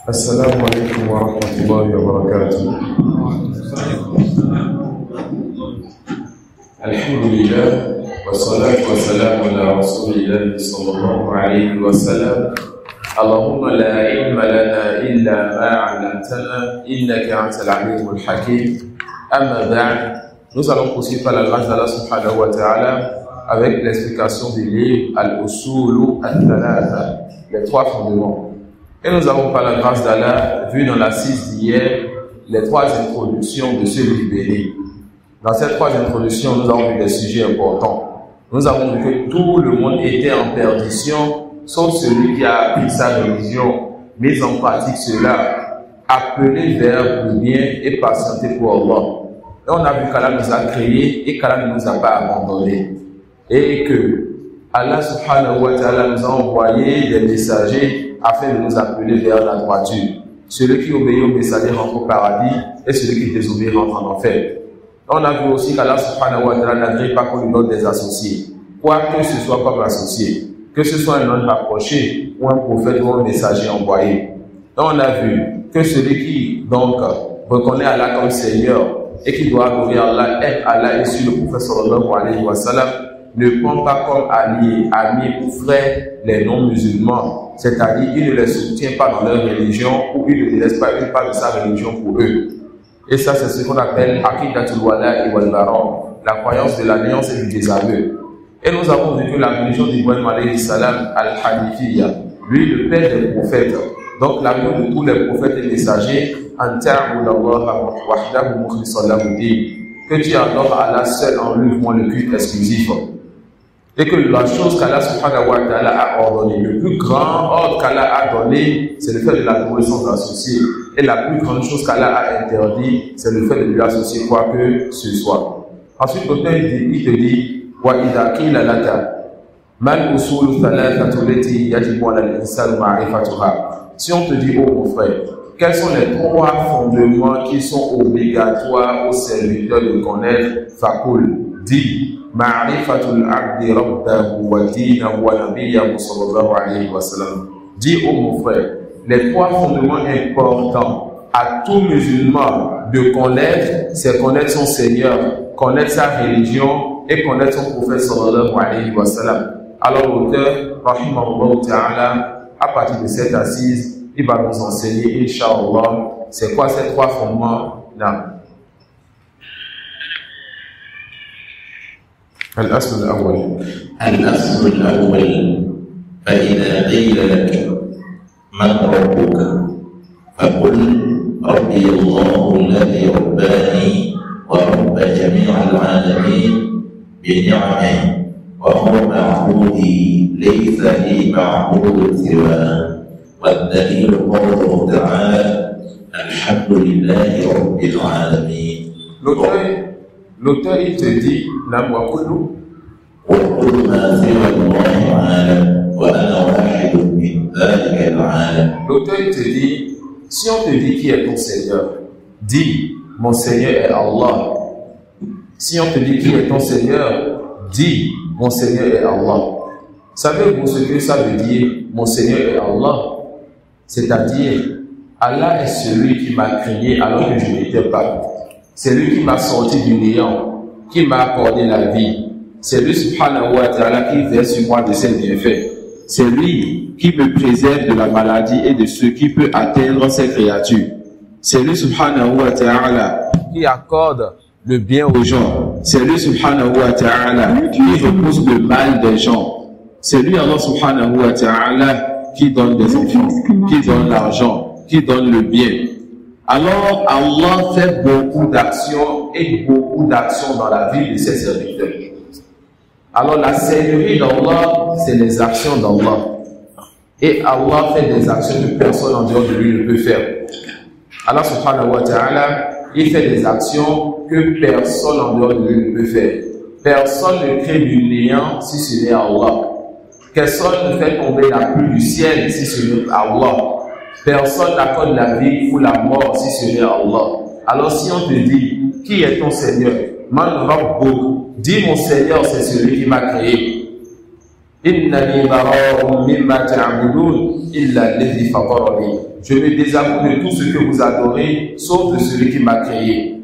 السلام عليكم ورحمة الله وبركاته. الحمد لله والصلاة والسلام على رسول الله صلى الله عليه وسلم. اللهم لا علم لنا إلا ما علمتنا إنك أنت العليم الحكيم. أما بعد, nous allons poursuivre par la grâce d'Allah subhanahu wa ta'ala avec l'explication du livre Al-Usulu Al-Thalatha, les trois fondements. Et nous avons par la grâce d'Allah vu dans la 6 d'hier les trois introductions de ce livre béni. Dans ces trois introductions, nous avons vu des sujets importants. Nous avons vu que tout le monde était en perdition, sauf celui qui a appris sa religion, mis en pratique cela, appelé vers le bien et patienté pour Allah. Et on a vu qu'Allah nous a créés et qu'Allah ne nous a pas abandonnés. Et que Allah subhanahu wa ta'ala nous a envoyé des messagers afin de nous appeler vers la droiture. Celui qui obéit au messager rentre au paradis et celui qui désobéit rentre en enfer. On a vu aussi qu'Allah subhanahu wa ta'ala n'agrée pas qu'on lui donne des associés. Quoi que ce soit comme associé, que ce soit un homme rapproché ou un prophète ou un messager envoyé. On a vu que celui qui donc reconnaît Allah comme Seigneur et qui doit adorer Allah, aime Allah et suit le prophète sallallahu alayhi wa sallam, ne prend pas comme amis ou frères les non-musulmans, c'est-à-dire il ne les soutient pas dans leur religion ou il ne laisse pas une part de sa religion pour eux. Et ça, c'est ce qu'on appelle Aqidatul Wala wal Bara, la croyance de l'alliance et du désaveu. Et nous avons vu que la religion d'Ibrahim alayhi salam, Al-Hanifiyya, lui, le père des prophètes, donc l'amour de tous les prophètes et messagers, que tu adores Allah seul en lui, moins le culte exclusif. Et que la chose qu'Allah subhanahu wa ta'ala a ordonné, le plus grand ordre qu'Allah a donné, c'est le fait de l'adoration d'associer. Et la plus grande chose qu'Allah a interdit, c'est le fait de lui associer quoi que ce soit. Ensuite, il te dit, wa idha qila laka mal usulu thalathatu allati yajibu ala al-insani ma'rifatuha. Si on te dit, oh mon frère, quels sont les trois fondements qui sont obligatoires aux serviteurs de connaître? Faqul, dit Ma'rifatul abdi rabbahu wa dinahu wa nabiyyahu sallallahu alayhi wa sallam. Dis ô mon frère, les trois fondements importants à tout musulman de connaître, c'est connaître son Seigneur, connaître sa religion et connaître son prophète sallallahu alayhi wa sallam. Alors l'auteur, rahimahullah ta'ala, à partir de cette assise, il va nous enseigner, incha'Allah, c'est quoi ces trois fondements-là. الأصل الأول فإذا قيل لك من ربك فقل ربي الله الذي رباني ورب جميع العالمين بنعمه وهو معبودي ليس لي معبود سواه والدليل قوله تعالى الحمد لله رب العالمين. L'auteur, il te dit, l'auteur, il te dit, si on te dit qui est ton Seigneur, dis, mon Seigneur est Allah. Si on te dit qui est ton Seigneur, dis, mon Seigneur est Allah. Savez-vous ce que ça veut dire, mon Seigneur est Allah? C'est-à-dire, Allah est celui qui m'a créé alors que je n'étais pas. C'est lui qui m'a sorti du néant, qui m'a accordé la vie. C'est lui, subhanahu wa ta'ala, qui verse sur moi de ses bienfaits. C'est lui qui me préserve de la maladie et de ce qui peut atteindre ses créatures. C'est lui, subhanahu wa ta'ala, qui accorde le bien aux gens. C'est lui, subhanahu wa ta'ala, qui repousse le mal des gens. C'est lui, Allah, subhanahu wa ta'ala, qui donne des enfants, qui donne l'argent, qui donne le bien. Alors, Allah fait beaucoup d'actions et beaucoup d'actions dans la vie de ses serviteurs. Alors, la seigneurie d'Allah, c'est les actions d'Allah. Et Allah fait des actions que personne en dehors de lui ne peut faire. Allah subhanahu wa ta'ala, il fait des actions que personne en dehors de lui ne peut faire. Personne ne crée du néant si ce n'est Allah. Personne ne fait tomber la pluie du ciel si ce n'est Allah. Personne n'accorde la vie ou la mort si ce n'est Allah. Alors si on te dit, qui est ton Seigneur? Man Rabbuk, dis mon Seigneur, c'est celui qui m'a créé. Innani bara'un mimma ta'budun illa alladhi fatarani. Je me désavoue de tout ce que vous adorez, sauf de celui qui m'a créé.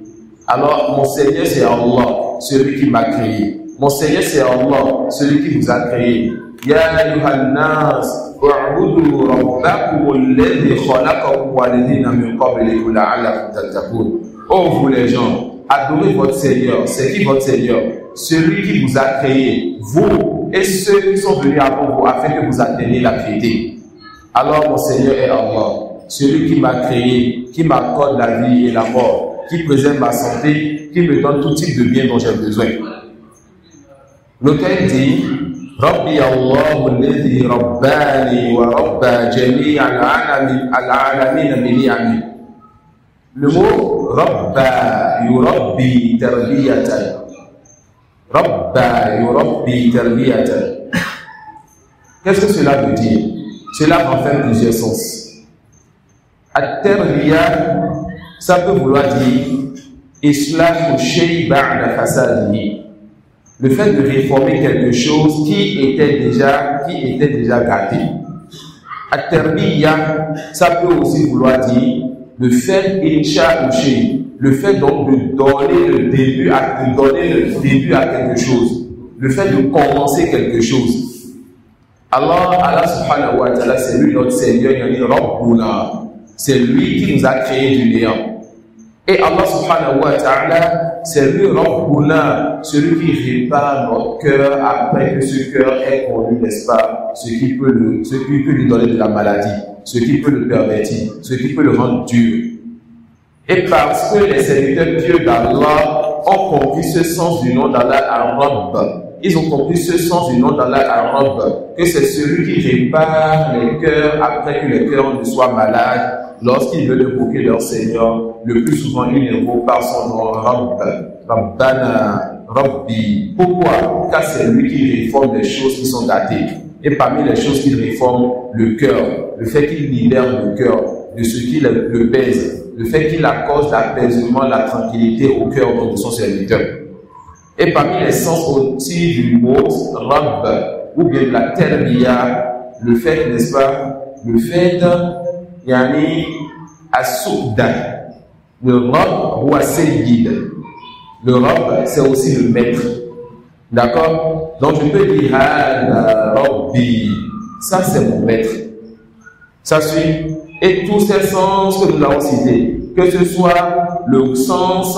Alors, mon Seigneur, c'est Allah, celui qui m'a créé. Mon Seigneur, c'est Allah, celui qui vous a créé. Ya ayyuhan nas, wa'budu rabbakum alladhi khalaqakum walladhina min qablikum la'allakum tattaqun. Oh vous les gens, adorez votre Seigneur. C'est qui votre Seigneur? Celui qui vous a créé, vous et ceux qui sont venus avant vous, afin que vous atteigniez la piété. Alors mon Seigneur est Allah, celui qui m'a créé, qui m'accorde la vie et la mort, qui préserve ma santé, qui me donne tout type de bien dont j'ai besoin. L'auteur dit Rabbi Allahu alladhi rabbani wa rabba jami'a al-alamin bi ni'ami. Le mot Rabba yurabbi tarbiyatan. Rabba yurabbi tarbiyatan. Qu'est-ce que cela veut dire? Cela renferme plusieurs sens. At-tarbiya, ça peut vouloir dire Islahu shay ba'da fasadihi. Le fait de réformer quelque chose qui était déjà gâté. At-tarbiya, ça peut aussi vouloir dire le fait le fait donc de donner le début à quelque chose, le fait de commencer quelque chose. Allah subhanahu wa ta'ala, c'est lui notre Seigneur, c'est lui qui nous a créé du néant. Et Allah subhanahu wa ta'ala, c'est lui Rabbuna, celui qui répare notre cœur après que ce cœur ait connu, n'est-ce pas, ce qui peut lui donner de la maladie, ce qui peut le pervertir, ce qui peut le rendre dur. Et parce que les serviteurs pieux d'Allah ont compris ce sens du nom d'Allah Ar-Rabb, ils ont compris ce sens du nom d'Allah Ar-Rabb, que c'est celui qui répare les cœurs après que les cœurs ne soient malades. Lorsqu'ils veulent invoquer leur Seigneur, le plus souvent ils invoquent par son nom Rabb, Rabbana, Rabbi. Pourquoi? Car c'est lui qui réforme les choses qui sont gâtées. Et parmi les choses qu'il réforme, le cœur, le fait qu'il libère le cœur de ce qui le pèse, le fait qu'il accorde l'apaisement, la tranquillité au cœur de son serviteur. Et parmi les sens aussi du mot Rabb, ou bien de la terbiya, le fait, n'est-ce pas, le fait Yani As-Souda, le Rabb ou As-Sayyid. Le Rabb, c'est aussi le maître. D'accord? Donc je peux dire Rabbi, ça c'est mon maître. Ça suit. Et tous ces sens que nous avons cités, que ce soit le sens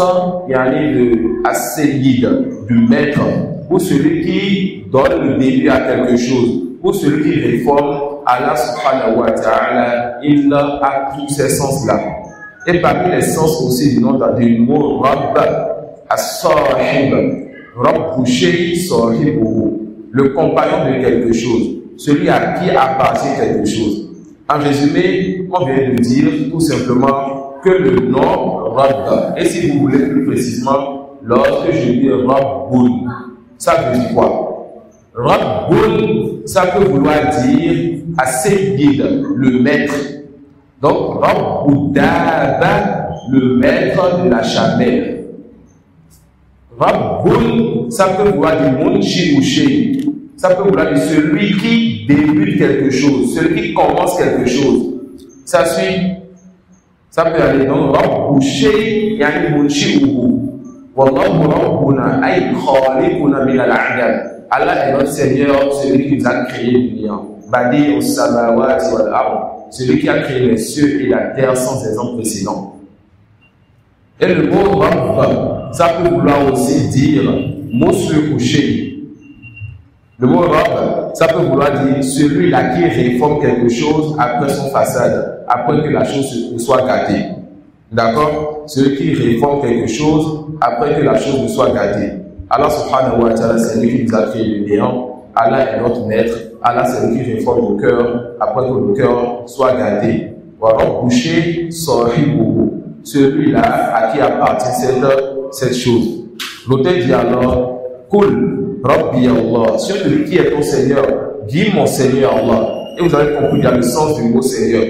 yani de As-Sayyid, du maître, ou celui qui donne le début à quelque chose, ou celui qui réforme, Allah subhanahu wa ta'ala, il a tous ces sens-là. Et parmi les sens aussi du nom du mot Rabb, As-Sahib, Rabbu shay sahibuhu, le compagnon de quelque chose, celui à qui appartient quelque chose. En résumé, on vient de dire tout simplement que le nom Rabb, et si vous voulez plus précisément, lorsque je dis Rabbun, ça veut dire quoi? Rabbun, ça peut vouloir dire As-Sayyid, le maître. Donc, Rabbudaba, le maître de la chamelle. Rabbun, ça peut vouloir dire Munshi ou Shay. Ça peut vouloir dire celui qui débute quelque chose, celui qui commence quelque chose. Ça suit. Ça peut aller dans Rabbu Shay, yani Munshi ou Wallahu Rabbuna ay khaliquna min al-a'dad. Allah est notre Seigneur, celui qui nous a créé du néant. Badi as-samawati wal ard, celui qui a créé les cieux et la terre sans exemple précédent. Et le mot Rabb, ça peut vouloir aussi dire Monsieur couché. Le mot Rabb, ça peut vouloir dire celui-là qui réforme quelque chose après son façade, après que la chose soit gâtée. D'accord? Celui qui réforme quelque chose après que la chose soit gâtée. Allah subhanahu wa ta'ala, c'est lui qui nous a créé le néant. Allah est notre maître. Allah, c'est lui qui réforme le cœur après que le cœur soit gâté. Wa Rabbu shay sahibuhu, celui-là à qui appartient cette chose. L'auteur dit alors, Kul Rabbi Allah, celui qui est ton Seigneur, dis mon Seigneur Allah. Et vous avez compris, il y a le sens du mot Seigneur.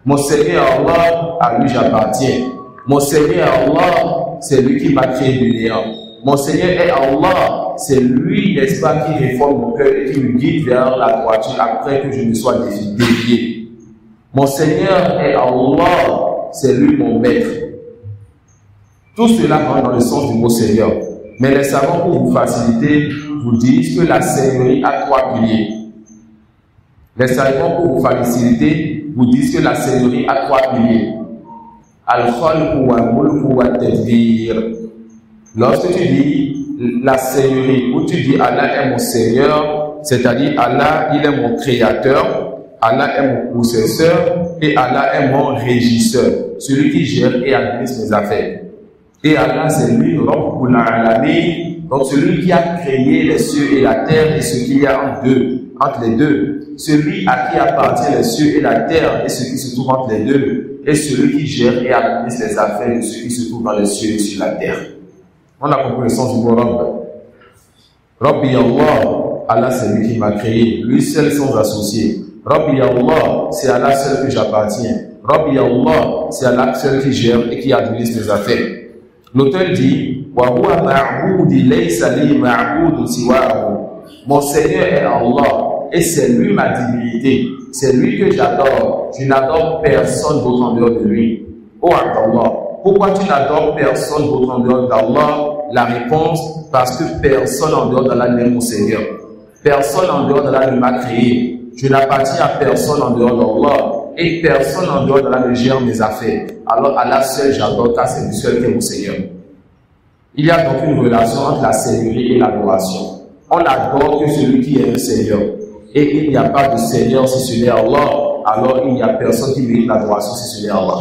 Mon Seigneur Allah, à lui j'appartiens. Mon Seigneur Allah, c'est lui qui m'a créé du néant. Mon Seigneur est Allah. C'est lui, n'est-ce pas, qui réforme mon cœur et qui me guide vers la droiture après que je me sois dévié. Mon Seigneur est Allah. C'est lui mon maître. Tout cela va dans le sens du mot Seigneur. Mais les savants, pour vous faciliter, vous disent que la Seigneurie a 3 piliers. Les savants, pour vous faciliter, vous disent que la Seigneurie a 3 piliers. Al-Khalq wal-Mulk wat-Tadbir. Lorsque tu dis la Seigneurie, ou tu dis Allah est mon Seigneur, c'est-à-dire Allah, il est mon créateur, Allah est mon possesseur et Allah est mon régisseur, celui qui gère et administre mes affaires. Et Allah, c'est lui, Rabbul Alamin, donc celui qui a créé les cieux et la terre et ce qu'il y a entre les deux. Celui à qui appartient les cieux et la terre et ce qui se trouve entre les deux. Et celui qui gère et administre les affaires de ce qui se trouve dans les cieux et sur la terre. On a compris le sens du mot Rabb. Rabbi Allah, Allah c'est lui qui m'a créé, lui seul sans associé. Rabbi Allah, c'est Allah seul que j'appartiens. Rabbi Allah, c'est Allah seul qui gère et qui administre mes affaires. L'auteur dit, wa huwa ma'budi laysa li ma'budun siwahu. Mon Seigneur est Allah et c'est lui ma divinité. C'est lui que j'adore. Je n'adore personne d'autre en dehors de lui. Oh Allah, pourquoi tu n'adores personne d'autre en dehors d'Allah? La réponse, parce que personne en dehors d'Allah n'est mon Seigneur. Personne en dehors d'Allah ne m'a créé. Je n'appartiens à personne en dehors d'Allah et personne en dehors d'Allah ne gère mes affaires. Alors Allah seul j'adore car c'est lui seul qui est mon Seigneur. Il y a donc une relation entre la Seigneurie et l'adoration. On n'adore que celui qui est un Seigneur. Et il n'y a pas de Seigneur si ce n'est Allah. Alors il n'y a personne qui mérite l'adoration si ce n'est Allah.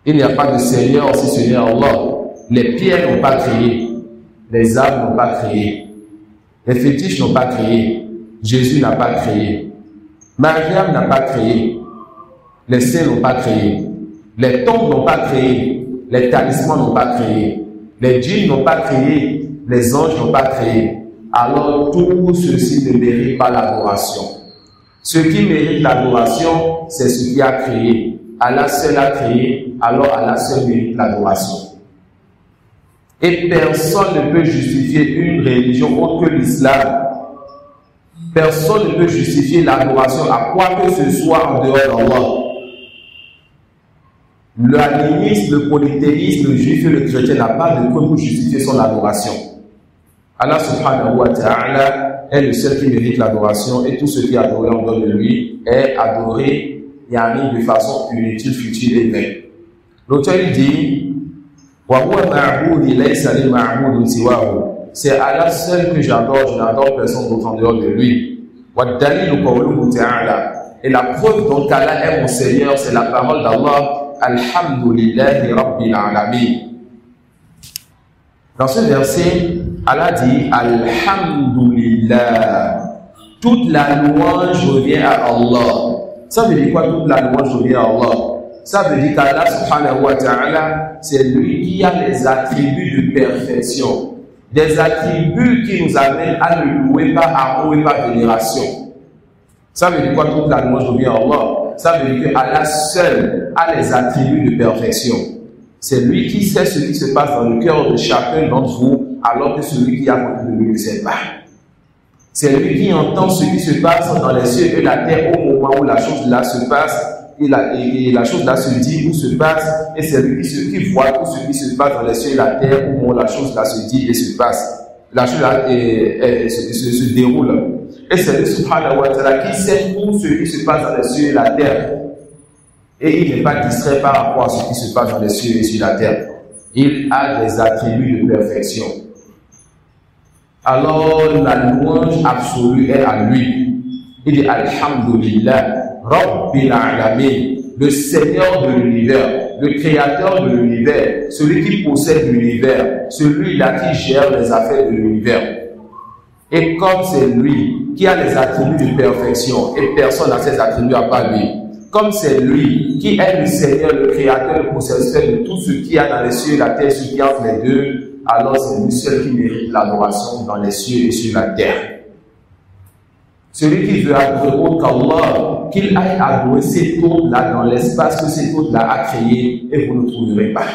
Il n'y a pas de Seigneur si ce n'est Allah. Les pierres n'ont pas créé. Les arbres n'ont pas créé. Les fétiches n'ont pas créé. Jésus n'a pas créé. Mariam n'a pas créé. Les saints n'ont pas créé. Les tombes n'ont pas créé. Les talismans n'ont pas créé. Les djinns n'ont pas créé. Les anges n'ont pas créé. Alors tout ceci ne mérite pas l'adoration. Ce qui mérite l'adoration, c'est ce qui a créé. Allah seul a créé, alors Allah seul mérite l'adoration. Et personne ne peut justifier une religion autre que l'islam. Personne ne peut justifier l'adoration à quoi que ce soit en dehors d'Allah. L'animisme, le polythéisme, le juif et le chrétien n'a pas de quoi pour justifier son adoration. Allah subhanahu wa ta'ala est le seul qui mérite l'adoration et tout ce qui est adoré en dehors de lui est adoré de façon inutile, futile et vaine. L'auteur dit c'est Allah seul que j'adore, je n'adore personne d'autre en dehors de lui. Et la preuve dont Allah est mon Seigneur, c'est la parole d'Allah. Alhamdulillahi Rabbil Alamin. Dans ce verset, Allah dit Alhamdulillah. Toute la louange revient à Allah. Ça veut dire quoi, toute la louange revient à Allah? Ça veut dire qu'Allah subhanahu wa ta'ala, c'est lui qui a les attributs de perfection. Des attributs qui nous amènent à le louer par amour et par vénération. Ça veut dire quoi, toute la louange revient à Allah? Ça veut dire que Allah seul a les attributs de perfection. C'est lui qui sait ce qui se passe dans le cœur de chacun d'entre vous, alors que celui qui est à côté de lui ne sait pas. C'est lui qui entend ce qui se passe dans les cieux et la terre au moment où la chose là se passe, et la chose là se dit ou se passe, et c'est lui qui voit tout ce qui se passe dans les cieux et la terre au moment où la chose là se dit et se passe. La chose là se déroule. Et c'est lui subhanahu wa ta'ala qui sait tout ce qui se passe dans les cieux et la terre. Et il n'est pas distrait par rapport à ce qui se passe dans les cieux et sur la terre. Il a des attributs de perfection. Alors la louange absolue est à lui. Il dit Alhamdulillah, Rabbil Alamin, le Seigneur de l'univers, le Créateur de l'univers, celui qui possède l'univers, celui-là qui gère les affaires de l'univers. Et comme c'est lui qui a les attributs de perfection et personne n'a ces attributs à part lui, comme c'est lui qui est le Seigneur, le Créateur, le possesseur de tout ce qu'il y a dans les cieux et la terre, ce qui entre les deux, alors c'est lui seul qui mérite l'adoration dans les cieux et sur la terre. Celui qui veut adorer autre qu'Allah, qu'il aille adorer cet autre-là dans l'espace que cet autre-là a créé et vous ne trouverez pas.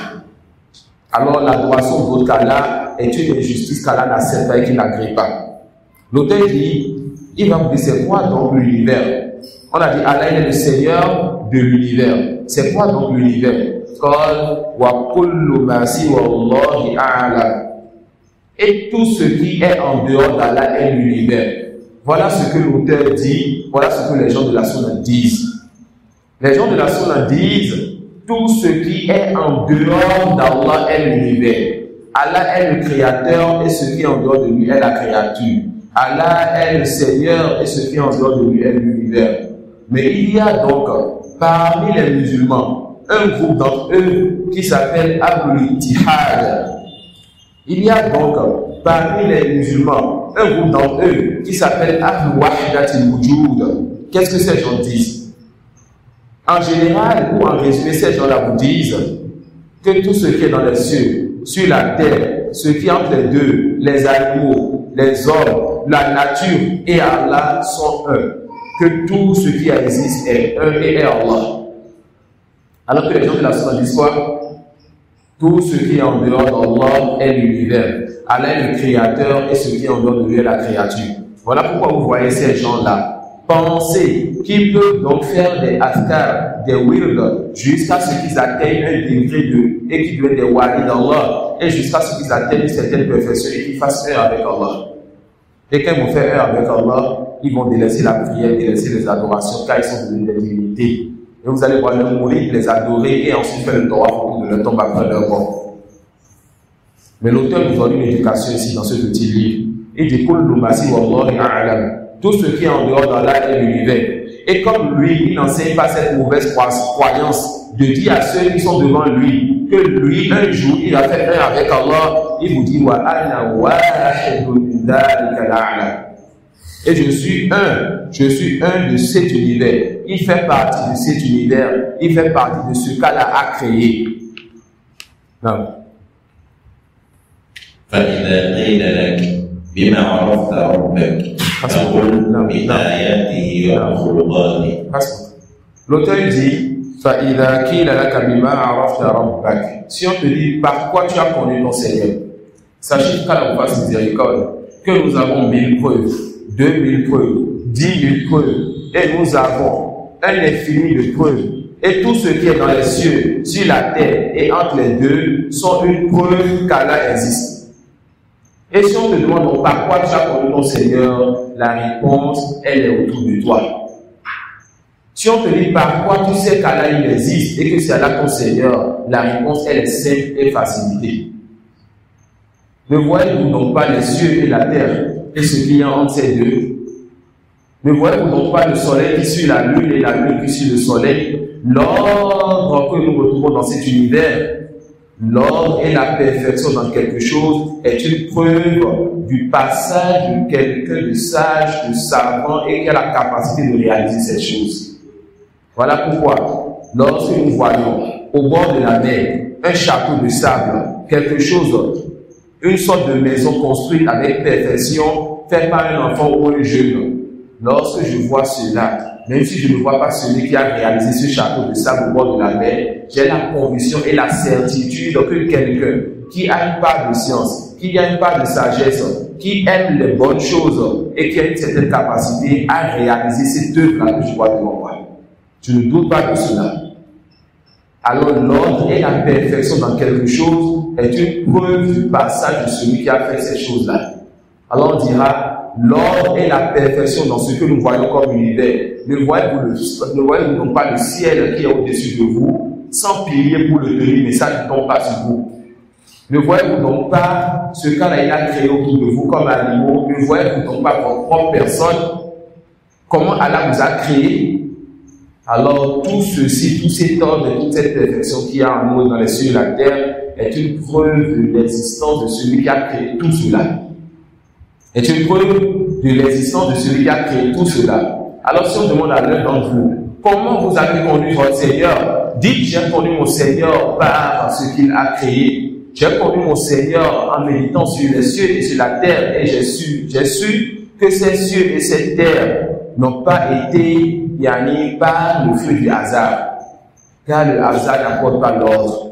alors l'adoration d'autres qu'Allah est une injustice qu'Allah n'accepte pas et qu'il n'agrée pas. L'auteur dit, il va vous dire, c'est quoi donc l'univers? On a dit, Allah est le Seigneur de l'univers. C'est quoi donc l'univers? Et tout ce qui est en dehors d'Allah est l'univers. Voilà ce que l'auteur dit, voilà ce que les gens de la Sunna disent. Les gens de la Sunna disent, tout ce qui est en dehors d'Allah est l'univers. Allah est le créateur et ce qui est en dehors de lui est la créature. Allah est le Seigneur et ce qui est en dehors de lui est l'univers. Mais il y a donc parmi les musulmans un groupe d'entre eux qui s'appelle Ahlul Ittihad. Il y a donc parmi les musulmans un groupe d'entre eux qui s'appelle Ahlul Wahdatil Wujud. Qu'est-ce que ces gens disent? En général ou en résumé, ces gens-là vous disent que tout ce qui est dans les cieux, sur la terre, ce qui est entre les deux, les animaux, les hommes, la nature et Allah sont un. Que tout ce qui existe est un et est Allah. Alors que les gens de la Sunna disent quoi? Tout ce qui est en dehors d'Allah est l'univers. Allah est le créateur et ce qui est en dehors de lui est la créature. Voilà pourquoi vous voyez ces gens-là penser qu'ils peuvent donc faire des afkars, des wirds, jusqu'à ce qu'ils atteignent un degré de, et qu'ils deviennent des wali d'Allah, et jusqu'à ce qu'ils atteignent une certaine perfection et qu'ils fassent un avec Allah. Et quand ils vont faire un avec Allah, ils vont délaisser la prière, délaisser les adorations, car ils sont devenus des divinités. Et vous allez voir leur mourir, les adorer et ensuite faire le tawaf autour de leur tombe après leur mort. Mais l'auteur nous donne une éducation ici dans ce petit livre. Il dit tout ce qui est en dehors d'Allah est l'univers. Et comme lui, il n'enseigne pas cette mauvaise croyance de dire à ceux qui sont devant lui que lui, un jour, il a fait un avec Allah, il vous dit et je suis un de cet univers. Il fait partie de cet univers. Il fait partie de ce qu'Allah a créé. Non. فإذا قيل لك بما عرفت ربك فقل بآياته وخلقاته. L'auteur dit فإذا قيل لك بما عرفت ربك. Si on te dit par quoi tu as connu ton Seigneur, sachez qu'Allah vous fasse miséricorde, que nous avons 1000 preuves, 2000 preuves, 10 000 preuves, et nous avons un infini de preuves. Et tout ce qui est dans les cieux, sur la terre et entre les deux sont une preuve qu'Allah existe. Et si on te demande donc par quoi tu as connu ton Seigneur, la réponse, elle est autour de toi. Si on te dit par quoi tu sais qu'Allah il existe et que c'est Allah ton Seigneur, la réponse, elle est simple et facilitée. Ne voyez-vous donc pas les cieux et la terre et ce qu'il y a entre ces deux? Ne voyez-vous donc pas le soleil qui suit la lune et la lune qui suit le soleil? L'ordre que nous retrouvons dans cet univers, l'ordre et la perfection dans quelque chose est une preuve du passage de quelqu'un de sage, de savant et qui a la capacité de réaliser ces choses. Voilà pourquoi, lorsque nous voyons au bord de la mer un château de sable, quelque chose, une sorte de maison construite avec perfection, faite par un enfant ou un jeune, lorsque je vois cela, même si je ne vois pas celui qui a réalisé ce château de sable au bord de la mer, j'ai la conviction et la certitude que quelqu'un qui a une part de science, qui a une part de sagesse, qui aime les bonnes choses et qui a une certaine capacité à réaliser cette œuvre-là que je vois devant moi. Je ne doute pas de cela. Alors l'ordre et la perfection dans quelque chose est une preuve du passage de celui qui a fait ces choses-là. Alors on dira, l'ordre et la perfection dans ce que nous voyons comme univers. Ne voyez-vous donc pas le ciel qui est au-dessus de vous, sans pilier pour le tenir, mais ça ne tombe pas sur vous. Ne voyez-vous donc pas ce qu'Allah a créé autour de vous comme animaux? Ne voyez-vous donc pas votre propre personne? Comment Allah vous a créé? Alors tout ceci, tout cet ordre et toute cette perfection qu'il y a en nous dans les cieux et la terre est une preuve de l'existence de celui qui a créé tout cela. Est une preuve de l'existence de celui qui a créé tout cela. Alors si on demande à l'un d'entre vous, comment vous avez connu votre Seigneur? Dites, j'ai connu mon Seigneur par ce qu'il a créé. J'ai connu mon Seigneur en méditant sur les cieux et sur la terre et j'ai su que ces cieux et cette terre n'ont pas été par le feu du hasard. Car le hasard n'apporte pas l'ordre.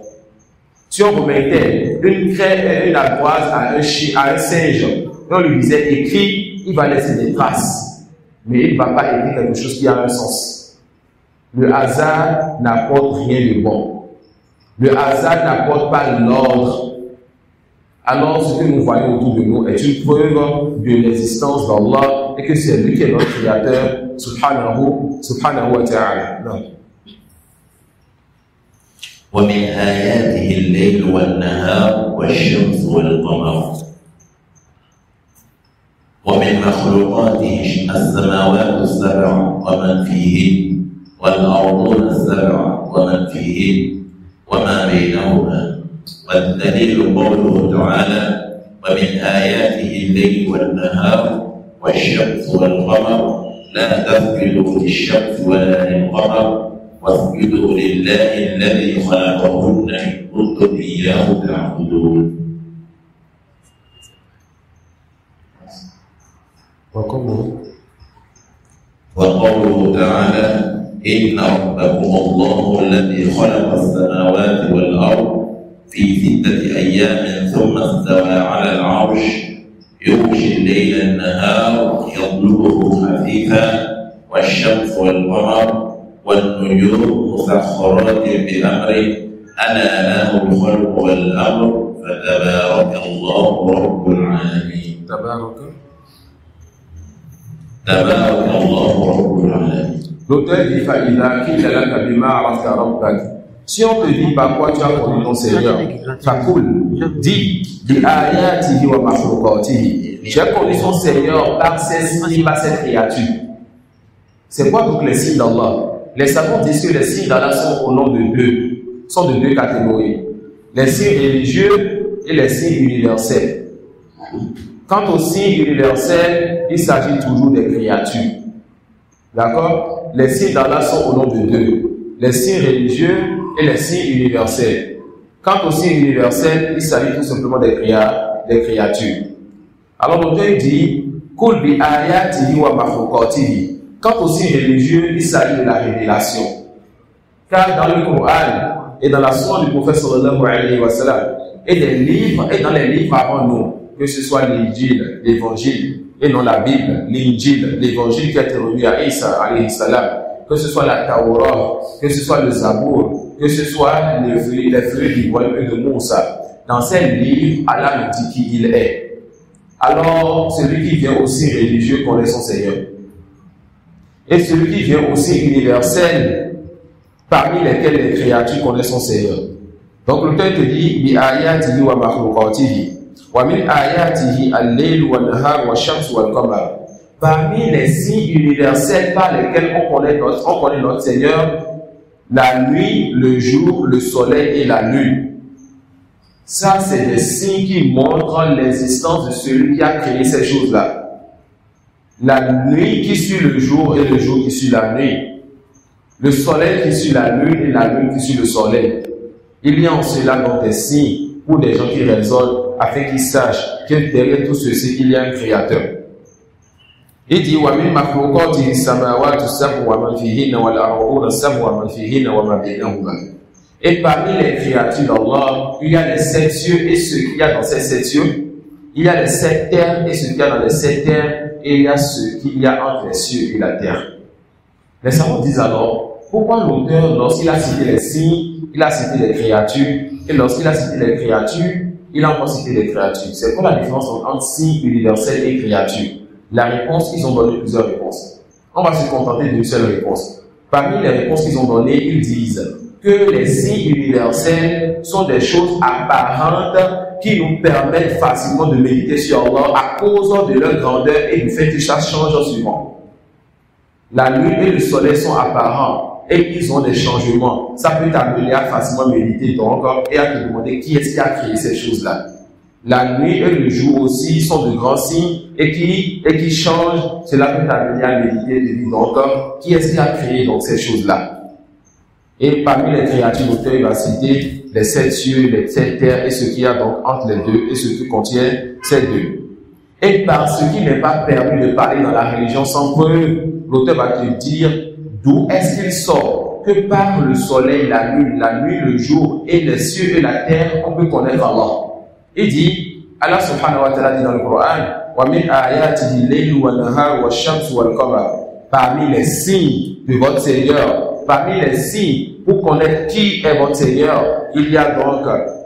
Si on remettait une ardoise à un chien, à un singe, et on lui disait écris, il va laisser des traces. Mais il ne va pas écrire quelque chose qui a un sens. Le hasard n'apporte rien de bon. Le hasard n'apporte pas l'ordre. Alors, ce que nous voyons autour de nous est une preuve de l'existence d'Allah et que c'est lui qui est notre créateur, subhanahu wa ta'ala. ومن آياته الليل والنهار والشمس والقمر ومن مخلوقاته السماوات السبع ومن فيهن والأرضون السبع ومن فيهن وما بينهما والدليل قوله تعالى ومن آياته الليل والنهار والشمس والقمر لا تسجدوا للشمس ولا للقمر واسجدوا لله الذي خلقهن إن كنتم إياه تعبدون. وقوله تعالى إن ربكم الله الذي خلق السماوات والأرض في 6 أيام ثم استوى على العرش يغشي الليل النهار يطلبه حثيثا والشمس والقمر والنجوم مسخرات بأمره ألا له الخلق والأمر فتبارك الله رب العالمين. تبارك الله رب العالمين. L'auteur dit Faïda qui est là kabima arafta rabbak. Si on te dit par quoi tu as connu ton Seigneur, Fakul, dis bi ayatihi wa makhluqatihi. Tu as connu ton Seigneur par ses signes, par ses créatures. C'est quoi donc les signes d'Allah? Les savants disent que les signes d'Allah sont au nom de deux catégories. Les signes religieux et les signes universels. Quant aux signes universels, il s'agit toujours des créatures. D'accord? Les signes d'Allah sont au nom de deux. Les signes religieux et les signes universels. Quant aux signes universels, il s'agit tout simplement des créatures. Alors l'auteur dit, Kul bi ayatihi wa makhluqatihi. Quant aux signes religieux, il s'agit de la révélation. Car dans le Coran et dans la sunna du prophète sallallahu alayhi wa sallam, et dans les livres avant nous, que ce soit l'Injil, l'Évangile, et non la Bible, l'Injil, l'Évangile qui a été remis à Isa alayhi salam, que ce soit la Taura, que ce soit le Zabour, que ce soit les feuilles d'Ibrahim et de Moussa, dans ces livres, Allah nous dit qui il est. Alors, celui qui vient aussi religieux connaît son Seigneur. Et celui qui vient aussi universel, parmi lesquels les créatures connaissent son Seigneur. Donc l'auteur te dit, bi ayatihi wa makhluqatihi, wa min ayatihi al-layl wa nahar wa shams wal qamar. Parmi les signes universels par lesquels on connaît notre Seigneur, la nuit, le jour, le soleil et la lune. Ça, c'est des signes qui montrent l'existence de celui qui a créé ces choses-là. La nuit qui suit le jour et le jour qui suit la nuit. Le soleil qui suit la lune et la lune qui suit le soleil. Il y a en cela donc des signes pour des gens qui raisonnent afin qu'ils sachent que derrière tout ceci, il y a un créateur. Il dit wa min makhluqatihi samawati sab'u wa man fihinna wal arduna sab'u wa man fihinna wa ma bainahuma. Et parmi les créatures d'Allah, il y a les 7 cieux et ce qu'il y a dans ces 7 cieux. Il y a les 7 terres et ce qu'il y a dans les 7 terres. Et il y a ce qu'il y a entre les cieux et la terre. Les savants disent alors, pourquoi l'auteur, lorsqu'il a cité les signes, il a cité les créatures, et lorsqu'il a cité les créatures, il a encore cité les créatures. C'est quoi la différence entre signes universels et créatures? La réponse, ils ont donné plusieurs réponses. On va se contenter d'une seule réponse. Parmi les réponses qu'ils ont données, ils disent que les signes universels sont des choses apparentes qui nous permettent facilement de méditer sur Allah à cause de leur grandeur et du fait que ça change suivant. La lune et le soleil sont apparents et ils ont des changements. Ça peut t'amener à facilement méditer donc et à te demander qui est-ce qui a créé ces choses-là. La nuit et le jour aussi sont de grands signes et qui changent. Cela peut t'amener à méditer et te dire donc qui est-ce qui a créé donc ces choses-là. Et parmi les créatures, l'auteur va citer les 7 cieux, les 7 terres et ce qu'il y a donc entre les deux et ce qui contient ces deux. Et par ce qui n'est pas permis de parler dans la religion sans preuve, l'auteur va te dire d'où est-ce qu'il sort que par le soleil, la nuit, le jour, et les cieux et la terre, on peut connaître Allah. Il dit, Allah subhanahu wa ta'ala dit dans le Coran, وَمِنْ آيَاتِهِ اللَّيْلُ وَالنَّهَارُ وَالشَّمْسُ وَالْقَمَرُ. Parmi les signes de votre Seigneur, parmi les signes pour connaître qui est votre Seigneur, il y a donc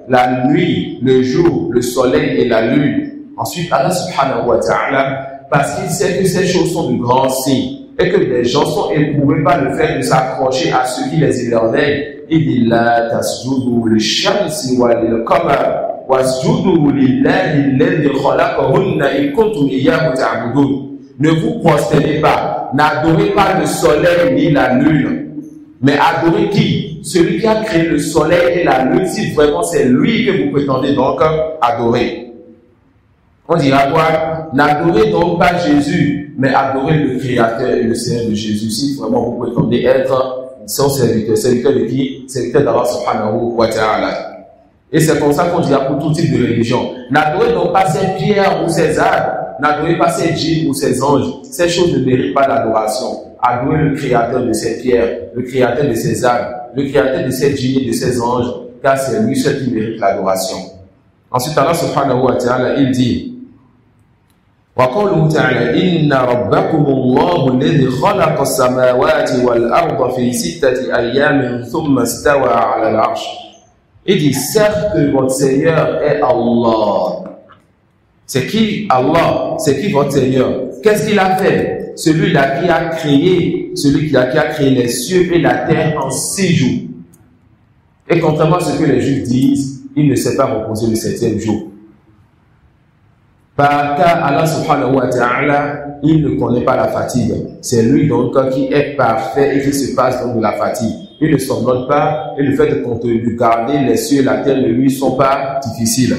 la nuit, le jour, le soleil et la lune. Ensuite, Allah subhanahu wa ta'ala, parce qu'il sait que ces choses sont de grands signes et que les gens sont éprouvés par le fait de s'accrocher à ce qui les émerveille, il dit la tasjudu lish-shamsi wa lil-qamar wasjudu lillahi alladhi khalaqahunna in kuntum iyyahu ta'budun. Ne vous prosternez pas, n'adorez pas le soleil ni la lune, mais adorez qui? Celui qui a créé le soleil et la lune, si vraiment c'est lui que vous prétendez donc adorer. On dira quoi? N'adorez donc pas Jésus, mais adorez le Créateur et le Seigneur de Jésus. Si vraiment vous prétendez être son serviteur. Serviteur de qui? Serviteur d'Allah subhanahu wa ta'ala. Et c'est comme ça qu'on dira pour tout type de religion. N'adorez donc pas ces pierres ou ces arbres. N'adorez pas ces djinns ou ces anges. Ces choses ne méritent pas l'adoration. Adorez le Créateur de ces pierres, le Créateur de ces arbres, le Créateur de ces djinns et de ces anges, car c'est lui seul qui mérite l'adoration. Ensuite, Allah subhanahu wa ta'ala, il dit, وقوله تعالى إن ربكم الله الذي خلق السماوات والأرض في 6 أيام ثم استوى على العرش. Il dit certes que votre Seigneur est Allah. C'est qui Allah? C'est qui votre Seigneur? Qu'est-ce qu'il a fait? Celui-là qui a créé, qui a créé les cieux et la terre en 6 jours. Et contrairement à ce que les Juifs disent, il ne s'est pas reposé le 7e jour. Car Allah subhanahu wa ta'ala, il ne connaît pas la fatigue. C'est lui donc qui est parfait et qui se passe donc de la fatigue. Il ne s'en pas et le fait de garder les cieux et la terre ne lui sont pas difficiles.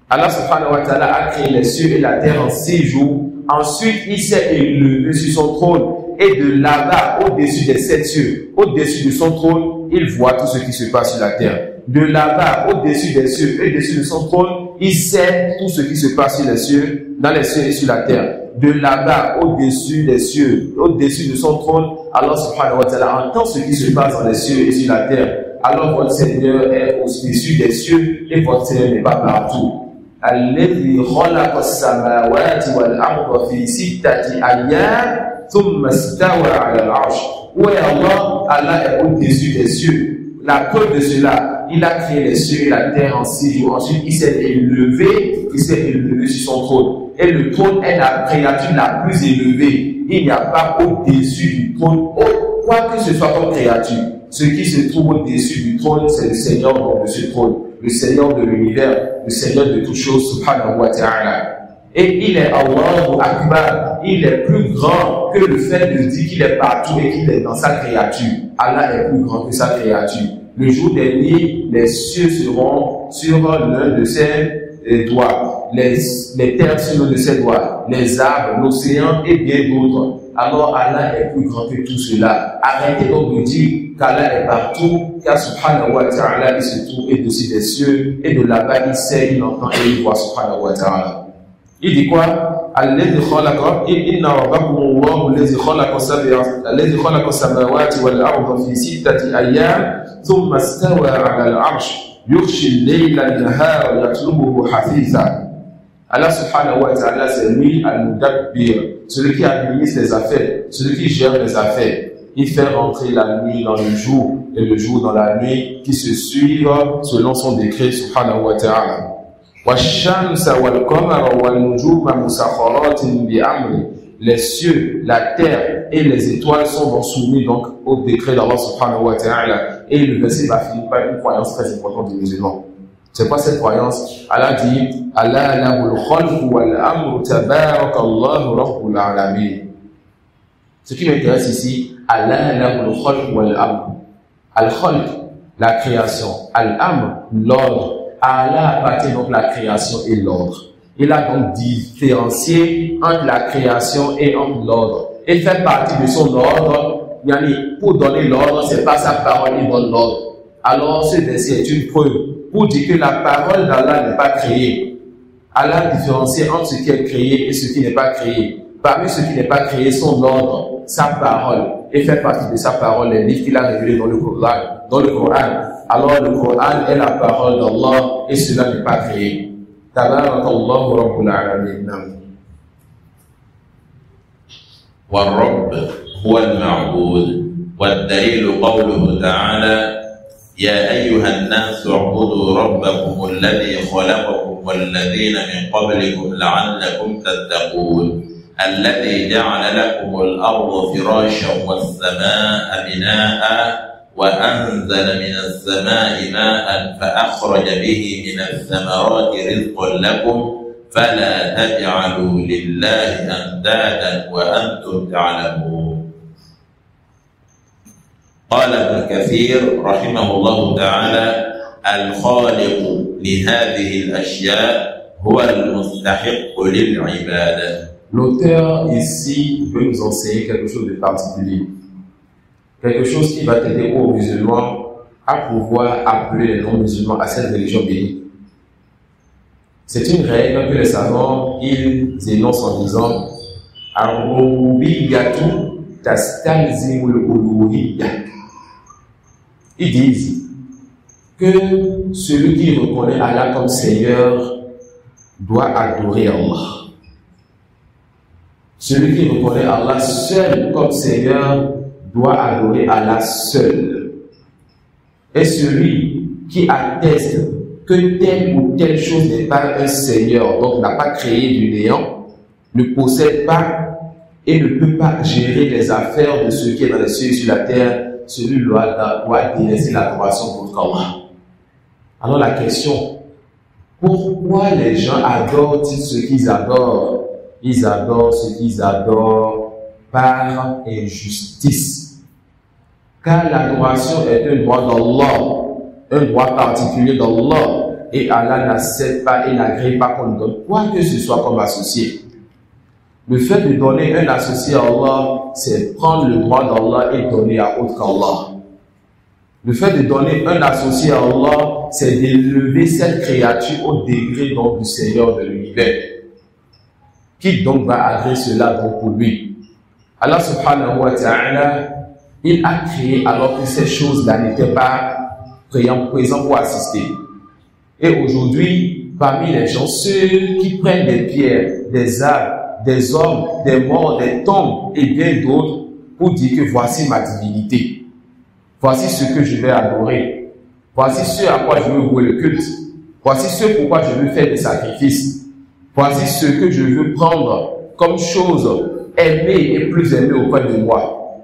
Allah subhanahu wa ta'ala a créé les cieux et la terre en 6 jours. Ensuite, il s'est élevé sur son trône et de là-bas, au-dessus des 7 cieux, au-dessus de son trône, il voit tout ce qui se passe sur la terre. De là-bas, au-dessus des cieux et au-dessus de son trône, il sait tout ce qui se passe sur les cieux, dans les cieux et sur la terre. De là-bas, au-dessus des cieux, au-dessus de son trône, Allah subhanahu wa ta'ala entend ce qui se passe dans les cieux et sur la terre. Alors votre Seigneur est au-dessus des cieux et votre Seigneur n'est pas partout. الذي خلق السماوات والأرض في 6 أيام ثم استوى على العرش. Où est Allah? Allah est au-dessus des cieux. La preuve de cela, il a créé les cieux et la terre en 6 jours. Ensuite, il s'est élevé sur son trône. Et le trône est la créature la plus élevée. Il n'y a pas au-dessus du trône, quoi que ce soit comme créature. Ce qui se trouve au-dessus du trône, c'est le Seigneur de ce trône, le Seigneur de l'univers, le Seigneur de toutes choses, subhanahu wa ta'ala. Et il est Allahu Akbar, il est plus grand que le fait de dire qu'il est partout et qu'il est dans sa créature. Allah est plus grand que sa créature. Le jour dernier, les cieux seront sur l'un de ses doigts, les terres sur l'un de ses doigts, les arbres, l'océan et bien d'autres. Alors Allah est plus grand que tout cela. Arrêtez donc de dire qu'Allah est partout, car subhanahu wa ta'ala, il se trouve au-dessus des cieux, et de là-bas il sait, il entend et il voit subhanahu wa ta'ala. Il dit quoi? الذي خلق إن ربكم الله الذي خلق السماوات والأرض في 6 أيام ثم استوى على العرش يغشي الليل النهار يطلبه حثيثا. Allah subhanahu wa ta'ala, c'est lui al-Mudabbir, celui qui administre les affaires, celui qui gère les affaires. Il fait entrer la nuit dans le jour et le jour dans la nuit qui se suivent selon son décret subhanahu wa ta'ala. Les cieux, la terre et les étoiles sont donc soumis donc au décret d'Allah subhanahu wa ta'ala. Et le verset va finir par une croyance très importante des musulmans. C'est quoi cette croyance? Allah dit Allah lahul khalqu wal amru tabarakallahu rabbul alamin. Ce qui m'intéresse ici, Allah lahul khalqu wal amru. Al-khalq, la création. Al-amr, l'ordre. Allah appartient donc la création et l'ordre. Il a donc différencié entre la création et entre l'ordre. Il fait partie de son ordre. Pour donner l'ordre, c'est pas sa parole, il donne l'ordre. Alors ce verset est une preuve pour dire que la parole d'Allah n'est pas créée. Allah différencie entre ce qui est créé et ce qui n'est pas créé. Parmi ce qui n'est pas créé, son ordre, sa parole. et fait partie de sa parole les livres qu'il a révélés dans le Coran. Alors le Coran est la parole d'Allah et cela n'est pas créé. Tabarakallahu rabbul alamin. والرب هو المعبود والدليل قوله تعالى يا أيها الناس اعبدوا ربكم الذي خلقكم والذين من قبلكم لعلكم تتقون الذي جعل لكم الأرض فراشا والسماء بناء وأنزل من السماء ماء فأخرج به من الثمرات رزقا لكم فلا تجعلوا لله أندادا وأنتم تعلمون. قال ابن كثير رحمه الله تعالى الخالق لهذه الأشياء هو المستحق للعبادة. L'auteur ici veut nous enseigner quelque chose de particulier, quelque chose qui va aider aux musulmans à pouvoir appeler les non-musulmans à cette religion bénie. C'est une règle que les savants ils énoncent en disant Ar-Rububiyyatu tastalzimul uluhiyya. Ils disent que celui qui reconnaît Allah comme Seigneur doit adorer Allah. Celui qui reconnaît Allah seul comme Seigneur doit adorer Allah seul. Et celui qui atteste que telle ou telle chose n'est pas un Seigneur, donc n'a pas créé du néant, ne possède pas et ne peut pas gérer les affaires de ce qui est dans les cieux et sur la terre, celui doit délaisser l'adoration contre Allah. Alors la question, pourquoi les gens adorent-ils ce qu'ils adorent? Ils adorent ce qu'ils adorent par injustice. Car l'adoration est un droit d'Allah, un droit particulier d'Allah, et Allah n'accepte pas et n'agrée pas qu'on donne quoi que ce soit comme associé. Le fait de donner un associé à Allah, c'est prendre le droit d'Allah et donner à autre qu'Allah. Le fait de donner un associé à Allah, c'est d'élever cette créature au degré donc du Seigneur de l'univers. Qui donc va agréer cela donc pour lui? Allah subhanahu wa ta'ala, il a créé alors que ces choses-là n'étaient pas présentes pour assister. Et aujourd'hui, parmi les gens, ceux qui prennent des pierres, des arbres, des hommes, des morts, des tombes et bien d'autres pour dire que voici ma divinité. Voici ce que je vais adorer. Voici ce à quoi je veux vouer le culte. Voici ce pourquoi je veux faire des sacrifices. Voici ce que je veux prendre comme chose aimée et plus aimée auprès de moi.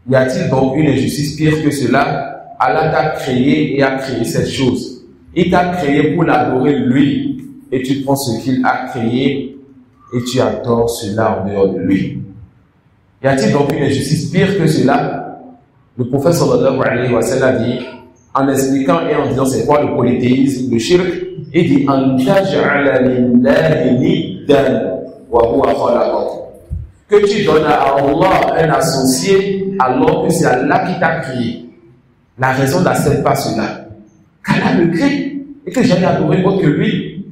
Y a-t-il donc une injustice pire que cela? Allah t'a créé et a créé cette chose. Il t'a créé pour l'adorer lui. Et tu prends ce qu'il a créé et tu adores cela en dehors de lui. Y a-t-il donc une injustice pire que cela? Le prophète sallallahu alayhi wa sallam dit, en expliquant et en disant c'est quoi le polythéisme, le shirk, il dit que tu donnes à Allah un associé alors que c'est Allah qui t'a créé. La raison n'accepte pas cela. Qu'Allah me crée et que j'aille adorer autre que lui.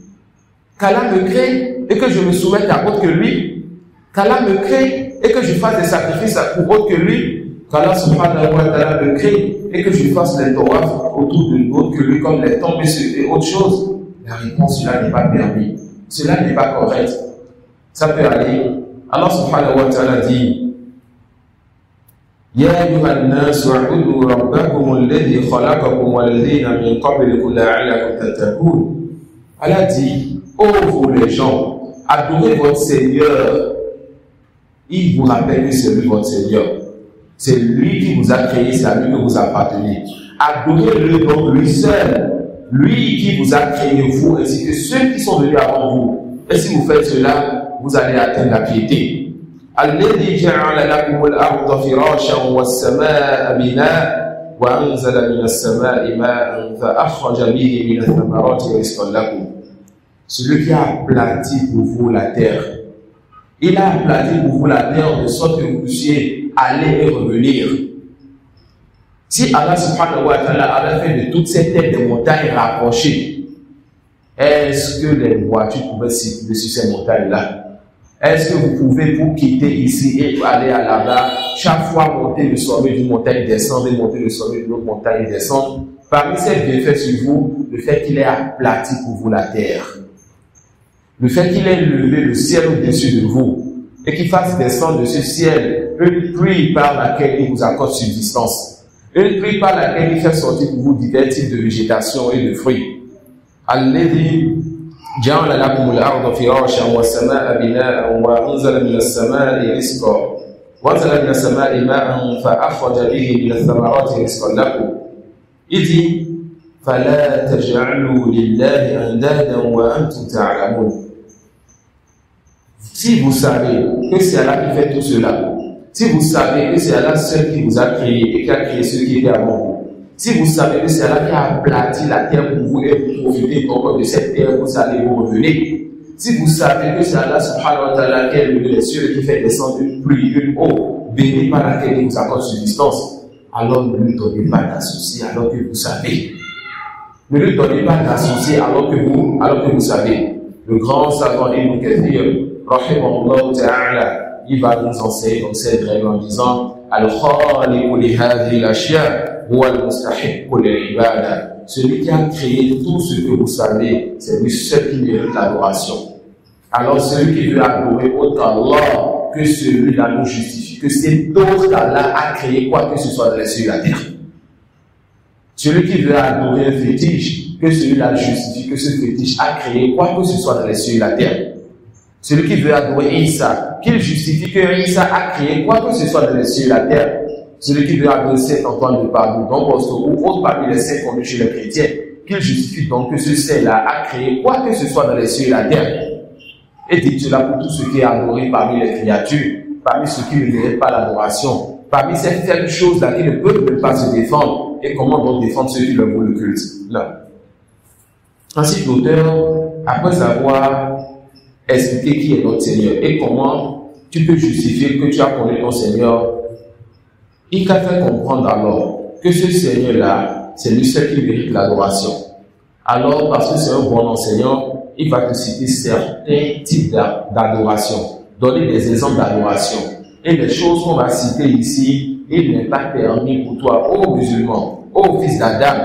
Qu'Allah me crée et que je me soumette à autre que lui. Qu'Allah me crée et que je fasse des sacrifices pour autre que lui. Qu'Allah subhanahu wa ta'ala me crée et que je fasse les tawaf autour de l'autre que lui comme les tombes et autre chose. La réponse, cela n'est pas permis. Cela n'est pas correct. Ça peut aller. Allah subhanahu wa ta'ala dit Ya ayyuhan nas wa'budu rabbakum alladhi khalaqakum walladhina min qablikum la'allakum tattaqun. Allah dit, ô vous les gens, adorez votre Seigneur. Il vous rappelle que c'est lui votre Seigneur. C'est lui qui vous a créé, c'est à lui que vous appartenez. Adorez-le donc lui seul. Lui qui vous a créé, vous, ainsi que ceux qui sont venus avant vous. Et si vous faites cela, vous allez atteindre la piété. Alladhi ja'ala lakum al-ardha firashan was-samaa'a binaa wa anzala mina as-samaa'i maa'an fa akhraja bihi mina ath-thamarati rizqan lakum. Celui qui a aplati pour vous la terre. Il a aplati pour vous la terre de sorte que vous puissiez aller et revenir. Si Allah subhanahu wa ta'ala avait fait de toutes ces têtes des montagnes rapprochées, est-ce que les voitures pouvaient circuler sur ces montagnes-là? Est-ce que vous pouvez vous quitter ici et aller à là-bas, chaque fois monter le sommet d'une montagne, descendre et monter le sommet d'une autre montagne, descendre? Parmi ces bienfaits sur vous, le fait qu'il ait aplati pour vous la terre, le fait qu'il ait levé le ciel au-dessus de vous et qu'il fasse descendre de ce ciel une pluie par laquelle il vous accorde subsistance, une pluie par laquelle il fait sortir pour vous divers types de végétation et de fruits. Alladhi ja'ala lakum al-ardha firashan was-samaa'a binaa'an wa anzala mina as-samaa'i rizqan wa anzala mina as-samaa'i maa'an fa akhraja bihi mina ath-thamarati rizqan lakum. Il dit fala taj'alu lillahi andadan wa antum ta'lamun. Si vous savez que c'est Allah qui fait tout cela, si vous savez que c'est Allah seul qui vous a créé et qui a créé ceux qui étaient avant vous, si vous savez que c'est Allah qui a aplati la terre pour vous et vous profitez encore de cette terre, vous allez vous revenir. Si vous savez que c'est Allah subhanahu wa ta'ala qui est le les cieux et qui fait descendre une pluie, une eau, bénie par laquelle il vous accorde subsistance, alors ne lui donnez pas d'associé alors que vous savez. Ne lui donnez pas d'associé alors que vous savez. Le grand savant Ibn Kathir, rahimahullah ta'ala, il va nous enseigner dans cette règle en disant Al-Khaliqu li hadhihi al-ashya' huwa al-mustahiqqu lil-ibada. Celui qui a créé tout ce que vous savez, c'est lui seul qui mérite l'adoration. Alors celui qui veut adorer autre Allah que celui-là nous justifie que c'est d'autres Allah a créé quoi que ce soit dans les cieux et la terre. Celui qui veut adorer un fétiche, que celui-là justifie que ce fétiche a créé quoi que ce soit dans les cieux et la terre. Celui qui veut adorer Isa, qu'il justifie que Isa a créé quoi que ce soit dans les cieux et la terre. Celui qui veut adorer Saint Antoine de Padoue, Don Bosco ou autre parmi les saints connus chez les chrétiens, qu'il justifie donc que ce saint-là a créé quoi que ce soit dans les cieux et la terre. Et dit cela pour tout ce qui est adoré parmi les créatures, parmi ceux qui ne méritent pas l'adoration, parmi ces faibles choses-là qui ne peuvent même pas se défendre. Et comment donc défendre ceux qui leur vouent le culte? Là. Ainsi, l'auteur, après avoir expliqué qui est notre Seigneur et comment tu peux justifier que tu as connu ton Seigneur, il t'a fait comprendre alors que ce Seigneur-là, c'est lui seul qui mérite l'adoration. Alors, parce que c'est un bon enseignant, il va te citer certains types d'adoration, donner des exemples d'adoration. Et les choses qu'on va citer ici, il n'est pas permis pour toi, ô musulman, ô fils d'Adam,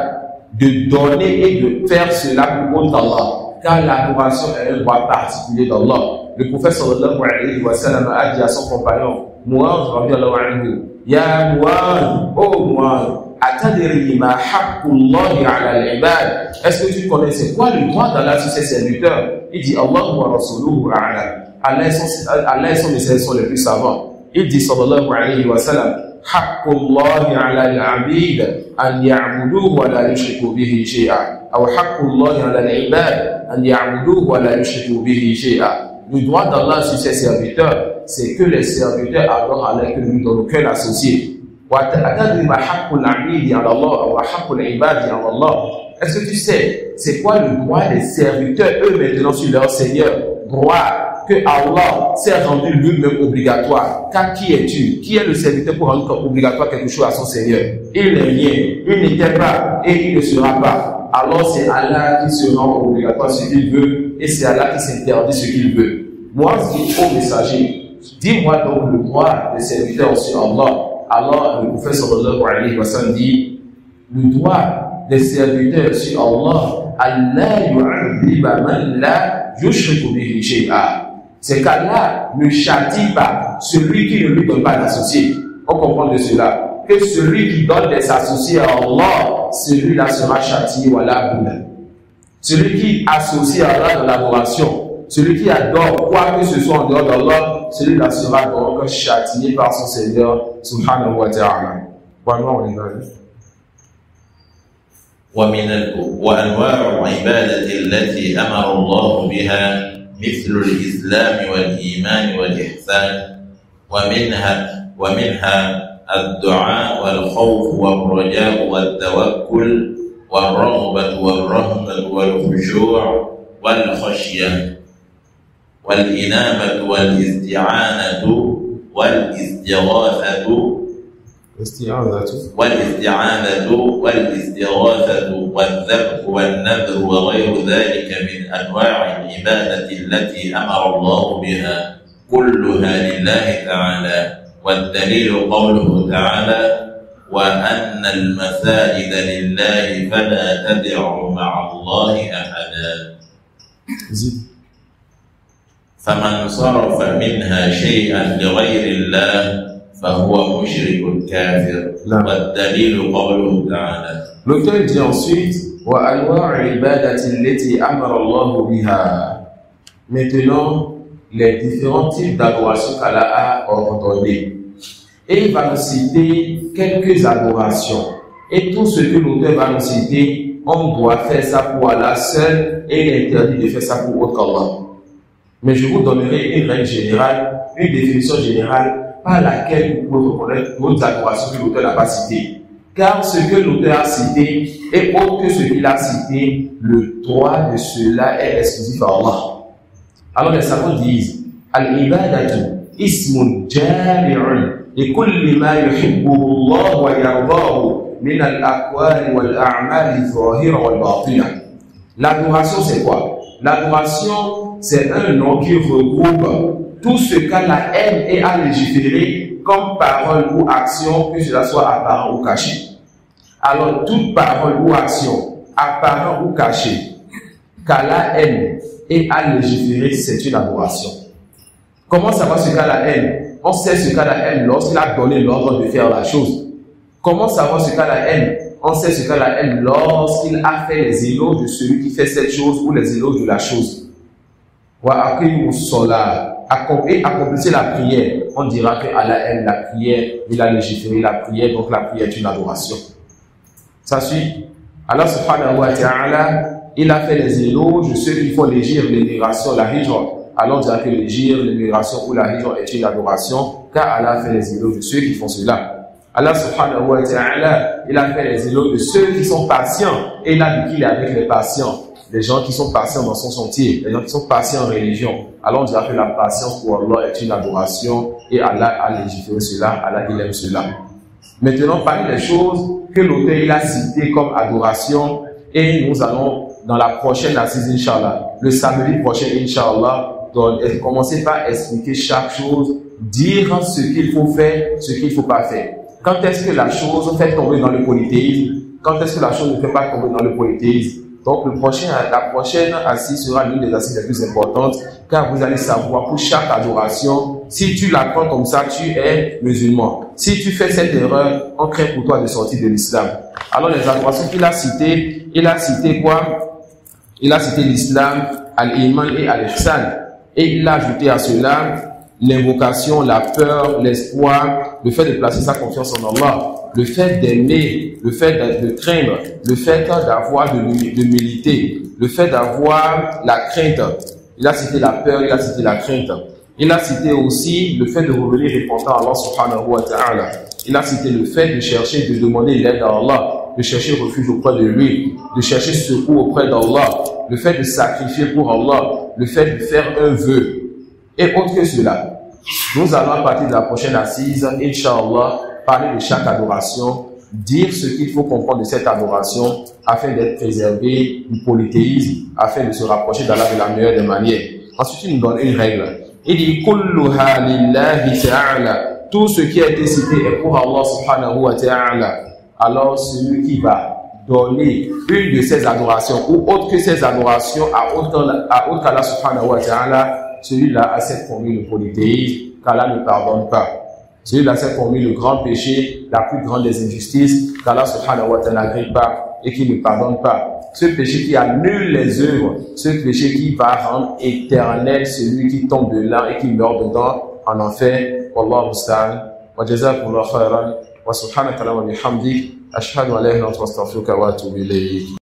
de donner et de faire cela pour Allah. Car l'adoration est un droit particulier d'Allah. Le prophète sallallahu alayhi wa sallam a dit à son compagnon, Mu'adh radiyallahu anhu, Ya Mu'adh, ô Mu'adh, atadri ma haqqullahi ala al-ibad. Est-ce que tu connais c'est quoi le droit d'Allah sur ses serviteurs? Il dit, Allah wa rasuluhu a'lam. Allah et son messager sont les plus savants. Il dit sallallahu alayhi wa sallam, haqqullahi ala al-abid an ya'buduhu wa la yushriku bihi shay'a. Ou haqqullahi ala al-ibad an ya'buduhu wa la yushriku bihi shay'a. Le droit d'Allah sur ses serviteurs, c'est que les serviteurs adorent Allah et que ne lui donnent aucun associé. Est-ce que tu sais, c'est quoi le droit des serviteurs, eux maintenant, sur leur Seigneur? Droit que Allah s'est rendu lui-même obligatoire. Car qui es-tu? Qui est le serviteur pour rendre obligatoire quelque chose à son Seigneur? Il n'est rien, il n'était pas et il ne sera pas. Alors c'est Allah qui se rend obligatoire ce qu'il veut et c'est Allah qui s'interdit ce qu'il veut. Moi, je dis au messager, dis-moi donc le droit des serviteurs sur Allah. Allah, le prophète sallallahu alayhi wa sallam dit, le droit des serviteurs sur Allah, Allah yu'adhiba man la yushriku bihi shay'a. C'est qu'Allah ne châtie pas celui qui ne lui donne pas d'associé. On comprend de cela. Que celui qui donne des associés à Allah, celui-là sera châtié, voilà, Bouddha. Celui qui associe à Allah dans l'adoration, celui qui adore quoi que ce soit en dehors d'Allah, celui-là sera donc châtié par son Seigneur, subhanahu wa ta'ala. Vraiment, on est là. وأنواع العبادة التي أمر الله بها مثل الإسلام والإيمان والإحسان ومنها الدعاء والخوف والرجاء والتوكل والرغبة والرهبة والخشوع والخشية والإنابة والاستعانة والاستعاذة والذبح والنذر وغير ذلك من أنواع العبادة التي أمر الله بها كلها لله تعالى والدليل قوله تعالى وأن المساجد لله فلا تدعوا مع الله أحدا فمن صرف منها شيئا لغير الله فهو مشرك كافر والدليل قوله تعالى. L'auteur dit ensuite وأنواع العبادة التي أمر الله بها. Maintenant, les différents types d'adoration qu'Allah a ordonné. Et il va nous citer quelques adorations. Et tout ce que l'auteur va nous citer, on doit faire ça pour Allah seul et il est interdit de faire ça pour autre qu'Allah. Mais je vous donnerai une règle générale, une définition générale par laquelle vous pouvez reconnaître d'autres adorations que l'auteur n'a pas citées. Car ce que l'auteur a cité est autre que ce qu'il a cité, le droit de cela est exclusif à Allah. Alors les savants disent Al-ibadatu ismun jami'un li kulli ma yuhibbuhu Allah wa yardahu min al-aqwali wal a'mali adh-dhahira wal batina. L'adoration c'est quoi? L'adoration c'est un nom qui regroupe tout ce qu'Allah aime et a légiféré comme parole ou action, que cela soit apparent ou caché. Alors toute parole ou action, apparent ou caché, qu'Allah aime et à légiférer, c'est une adoration. Comment savoir ce qu'Allah aime? On sait ce qu'Allah aime lorsqu'il a donné l'ordre de faire la chose. Comment savoir ce qu'Allah aime? On sait ce qu'Allah aime lorsqu'il a fait les éloges de celui qui fait cette chose ou les éloges de la chose. Et accomplissez la prière. On dira que Allah aime la prière, il a légiféré la prière, donc la prière est une adoration. Ça suit. Allah subhanahu wa ta'ala, il a fait les éloges de ceux qui font légir l'émigration, la hijra. Alors on dira que légir l'émigration ou la hijra est une adoration, car Allah a fait les éloges de ceux qui font cela. Allah subhanahu wa ta'ala, il a fait les éloges de ceux qui sont patients, et il a dit qu'il est avec les patients. Les gens qui sont patients dans son sentier, les gens qui sont patients en religion. Alors on dira que la patience pour Allah est une adoration, et Allah a légiféré cela, Allah il aime cela. Maintenant, parmi les choses que l'auteur il a citées comme adoration, et nous allons dans la prochaine assise, Inch'Allah, le samedi prochain, Inch'Allah, commencer par expliquer chaque chose, dire ce qu'il faut faire, ce qu'il ne faut pas faire. Quand est-ce que la chose fait tomber dans le polythéisme? Quand est-ce que la chose ne fait pas tomber dans le polythéisme? Donc la prochaine assise sera l'une des assises les plus importantes, car vous allez savoir pour chaque adoration, si tu la prends comme ça, tu es musulman. Si tu fais cette erreur, on craint pour toi de sortir de l'islam. Alors les adorations qu'il a citées, il a cité quoi? Il a cité l'islam, al-iman et al-ihsan. Et il a ajouté à cela l'invocation, la peur, l'espoir, le fait de placer sa confiance en Allah, le fait d'aimer, le fait de craindre, le fait d'avoir de l'humilité, le fait d'avoir la crainte. Il a cité la peur, il a cité la crainte. Il a cité aussi le fait de revenir repentant à Allah subhanahu wa ta'ala. Il a cité le fait de chercher, de demander l'aide à Allah, de chercher refuge auprès de lui, de chercher secours auprès d'Allah, le fait de sacrifier pour Allah, le fait de faire un vœu, et autre que cela. Nous allons à partir de la prochaine assise, Inch'Allah, parler de chaque adoration, dire ce qu'il faut comprendre de cette adoration, afin d'être préservé du polythéisme, afin de se rapprocher d'Allah de la meilleure des manières. Ensuite, il nous donne une règle. Il dit, kulluha lillahi ta'ala. Tout ce qui a été cité est pour Allah subhanahu wa ta'ala. Alors, celui qui va donner une de ces adorations ou autre que ces adorations à autre qu'Allah subhanahu wa ta'ala, celui-là a cette formule de polythéisme qu'Allah ne pardonne pas. Celui-là s'est commis le grand péché, la plus grande des injustices, qu'Allah subhanahu wa ta'ala n'agrée pas et qui ne pardonne pas. Ce péché qui annule les œuvres, ce péché qui va rendre éternel celui qui tombe de là et qui meurt dedans en enfer. Wallahu musta'an. Wa jazakumullahu khairan. Wa subhanaka wa bihamdik. Ashhadu an la ilaha illa anta astaghfiruka wa atubu ilayk.